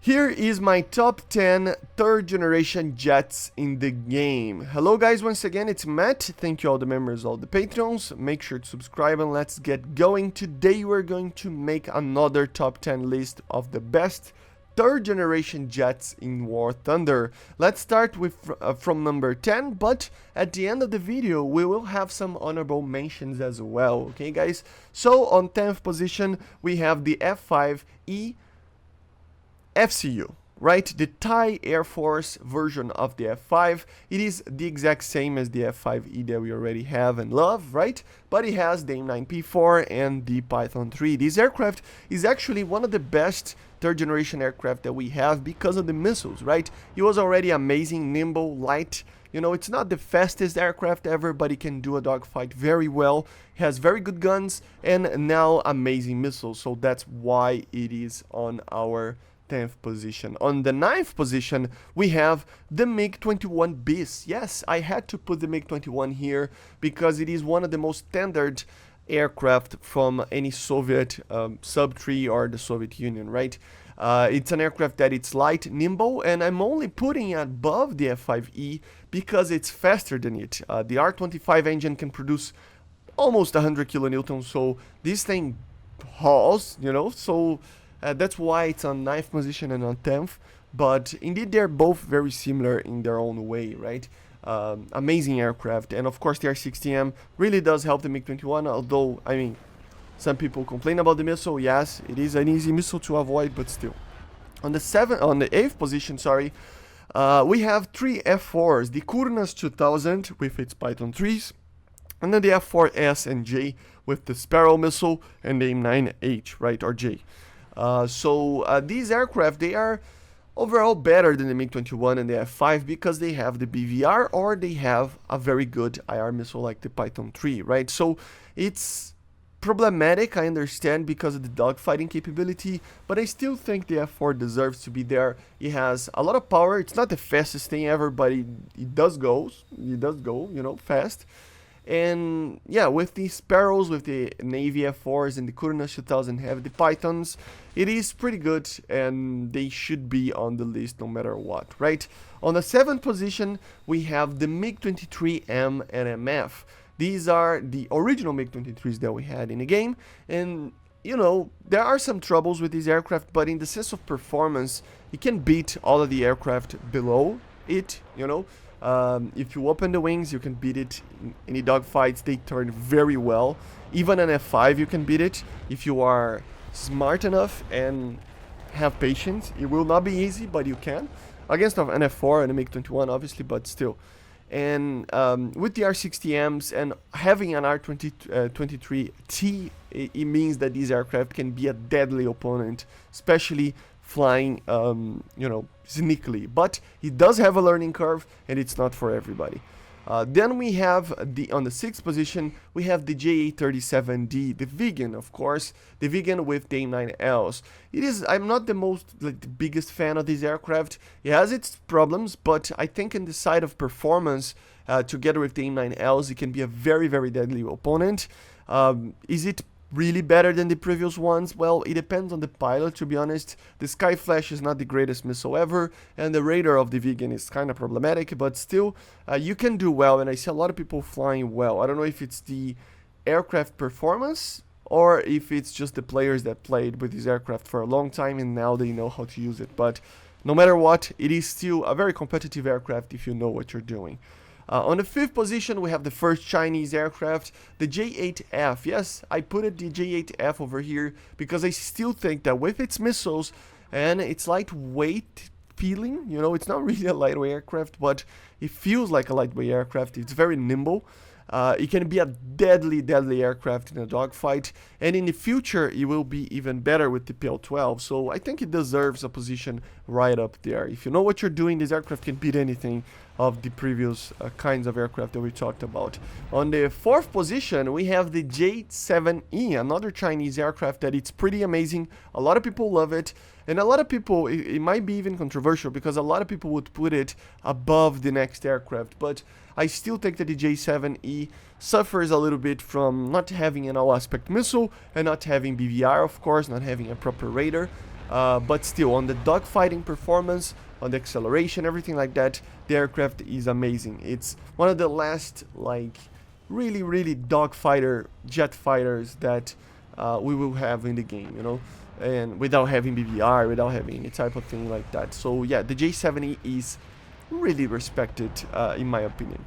Here is my top 10 third generation jets in the game. Hello guys, once again it's Matt. Thank you all the members, all the patrons. Make sure to subscribe and let's get going. Today we're going to make another top 10 list of the best third generation jets in War Thunder. Let's start with from number 10, but at the end of the video we will have some honorable mentions as well, okay guys? So on 10th position we have the F5E FCU, right? The Thai Air Force version of the F5. It is the exact same as the F5E that we already have and love, right? But it has the AIM-9P4 and the Python 3. This aircraft is actually one of the best third generation aircraft that we have because of the missiles, right? It was already amazing, nimble, light. You know, it's not the fastest aircraft ever, but it can do a dogfight very well. It has very good guns and now amazing missiles. So that's why it is on our 10th position. On the 9th position, we have the MiG-21 bis. Yes, I had to put the MiG-21 here because it is one of the most standard aircraft from any Soviet sub-3 or the Soviet Union, right? It's an aircraft that it's light, nimble, and I'm only putting it above the F5E because it's faster than it. The R25 engine can produce almost 100 kilonewtons, so this thing hauls, you know, so that's why it's on 9th position and on 10th, but indeed they're both very similar in their own way, right? Amazing aircraft, and of course the R60M really does help the MiG-21, although, I mean, some people complain about the missile. Yes, it is an easy missile to avoid, but still. On the 8th position, sorry, we have three F4s, the Kurnas 2000 with its Python 3s, and then the F4S and J with the Sparrow missile and the AIM-9H, right, or J. These aircraft, they are overall better than the MiG-21 and the F5 because they have the BVR or they have a very good IR missile like the Python 3, right? So it's problematic, I understand, because of the dogfighting capability, but I still think the F4 deserves to be there. It has a lot of power. It's not the fastest thing ever, but it does go, you know, fast. And yeah, with the Sparrows, with the Navy F4s and the Kurnas 2000 have the Pythons, it is pretty good and they should be on the list no matter what, right? On the 7th position, we have the MiG-23M and MF. These are the original MiG-23s that we had in the game, and you know, there are some troubles with these aircraft, but in the sense of performance, it can beat all of the aircraft below it, you know. If you open the wings, you can beat it in any dogfights. They turn very well. Even an F5, you can beat it if you are smart enough and have patience. It will not be easy, but you can. Against an F4 and a MiG-21, obviously, but still. And with the R60Ms and having an R23T, it means that these aircraft can be a deadly opponent, especially flying, you know, sneakily. But it does have a learning curve, and it's not for everybody. Then we have on the 6th position, we have the JA-37D, the vegan, of course, the vegan with the AIM-9Ls. I'm not the biggest fan of this aircraft. It has its problems, but I think in the side of performance, together with the AIM-9Ls, it can be a very, very deadly opponent. Is it really better than the previous ones? Well, it depends on the pilot, to be honest. The Skyflash is not the greatest missile ever, and the Raider of the vegan is kind of problematic, but still, you can do well, and I see a lot of people flying well. I don't know if it's the aircraft performance, or if it's just the players that played with this aircraft for a long time, and now they know how to use it. But no matter what, it is still a very competitive aircraft if you know what you're doing. On the 5th position, we have the first Chinese aircraft, the J8F. Yes, I put the J8F over here because I still think that with its missiles and its lightweight feeling, you know, it's not really a lightweight aircraft, but it feels like a lightweight aircraft. It's very nimble. It can be a deadly, deadly aircraft in a dogfight, and in the future it will be even better with the PL-12, so I think it deserves a position right up there. If you know what you're doing, this aircraft can beat anything of the previous kinds of aircraft that we talked about. On the 4th position, we have the J7E, another Chinese aircraft that it's pretty amazing. A lot of people love it, and a lot of people, it might be even controversial because a lot of people would put it above the next aircraft, but I still think that the J7E suffers a little bit from not having an all-aspect missile and not having BVR, of course, not having a proper Raider. but still, on the dogfighting performance, on the acceleration, everything like that, the aircraft is amazing. It's one of the last, like, really dogfighter jet fighters that we will have in the game, you know, and without having BBR, without having any type of thing like that. So yeah, the J70 is really respected in my opinion.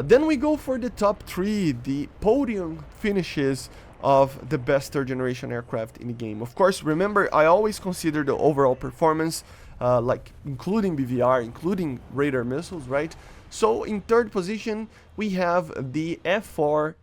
Then we go for the top 3, the podium finishes of the best third generation aircraft in the game. Of course, remember, I always consider the overall performance, like including BVR, including Raider missiles, right? So in third position, we have the F4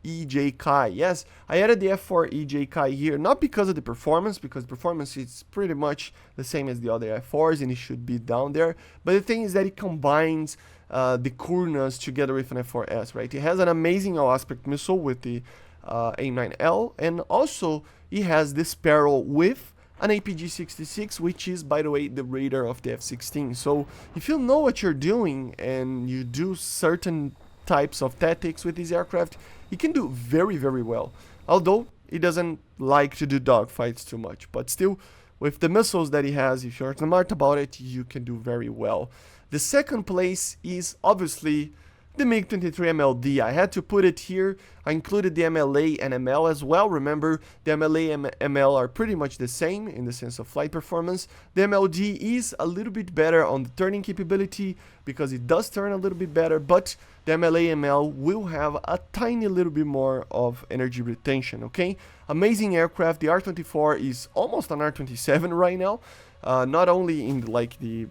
Kai. Yes, I added the F4 Kai here, not because of the performance, because performance is pretty much the same as the other F4s and it should be down there. But the thing is that it combines the coolness together with an F4S, right? It has an amazing all-aspect missile with the AIM-9L, and also it has the Sparrow with an APG-66, which is, by the way, the Raider of the F-16. So if you know what you're doing and you do certain types of tactics with this aircraft, it can do very well. Although it doesn't like to do dogfights too much, but still, with the missiles that he has, if you're smart about it, you can do very well. The second place is obviously the MiG-23 MLD. I had to put it here. I included the MLA and ML as well. Remember, the MLA and ML are pretty much the same in the sense of flight performance. The MLD is a little bit better on the turning capability because it does turn a little bit better, but the MLA ML will have a tiny little bit more of energy retention, okay? Amazing aircraft. The R-24 is almost an R-27 right now. Not only in like the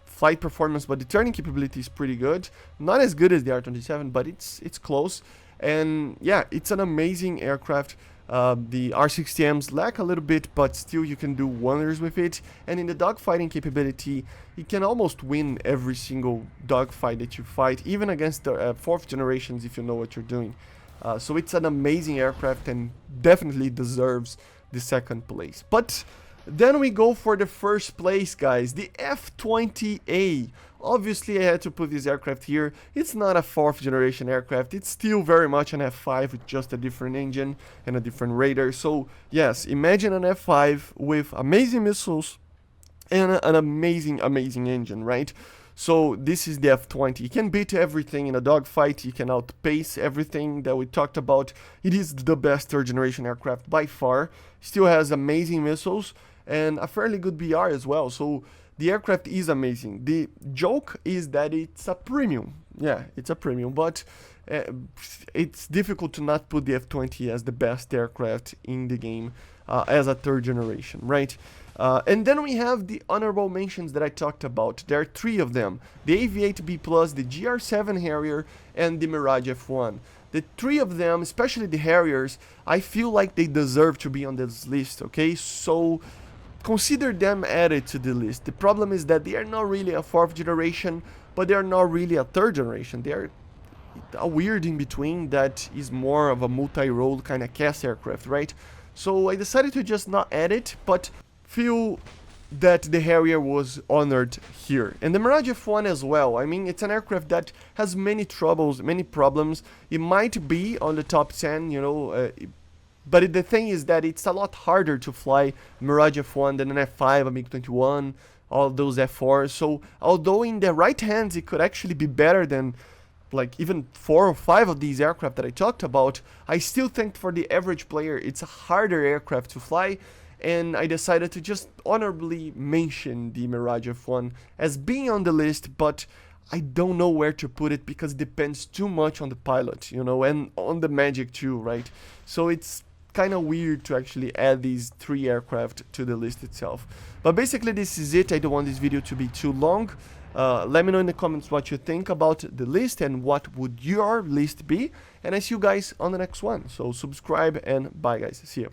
flight performance, but the turning capability is pretty good. Not as good as the R-27, but it's close. And yeah, it's an amazing aircraft. The R-60Ms lack a little bit, but still you can do wonders with it. And in the dogfighting capability, you can almost win every single dogfight that you fight, even against the fourth generations if you know what you're doing. So it's an amazing aircraft and definitely deserves the second place. But then we go for the first place, guys, the F28. Obviously, I had to put this aircraft here. It's not a fourth generation aircraft. It's still very much an F5 with just a different engine and a different Raider. So yes, imagine an F5 with amazing missiles and an amazing engine, right? So this is the F20. You can beat everything in a dogfight. You can outpace everything that we talked about. It is the best third generation aircraft by far. Still has amazing missiles and a fairly good BR as well. So the aircraft is amazing. The joke is that it's a premium. Yeah, it's a premium, but it's difficult to not put the F20 as the best aircraft in the game as a third generation, right? And then we have the honorable mentions that I talked about. There are 3 of them: the AV-8B+, the GR7 Harrier, and the Mirage F1. The 3 of them, especially the Harriers, I feel like they deserve to be on this list, okay? So consider them added to the list. The problem is that they are not really a 4th generation, but they are not really a 3rd generation. They are a weird in between that is more of a multi-role kind of cast aircraft, right? So I decided to just not add it, but feel that the Harrier was honored here. And the Mirage F1 as well. I mean, it's an aircraft that has many troubles, many problems. It might be on the top 10, you know, but the thing is that it's a lot harder to fly Mirage F1 than an F5, a MiG-21, all those F4s. So although in the right hands it could actually be better than like even 4 or 5 of these aircraft that I talked about, I still think for the average player it's a harder aircraft to fly, and I decided to just honorably mention the Mirage F1 as being on the list, but I don't know where to put it because it depends too much on the pilot, you know, and on the magic too, right? So it's kind of weird to actually add these 3 aircraft to the list itself. But basically this is it. I don't want this video to be too long. Let me know in the comments what you think about the list and what would your list be, and I see you guys on the next one. So subscribe and bye guys, see you.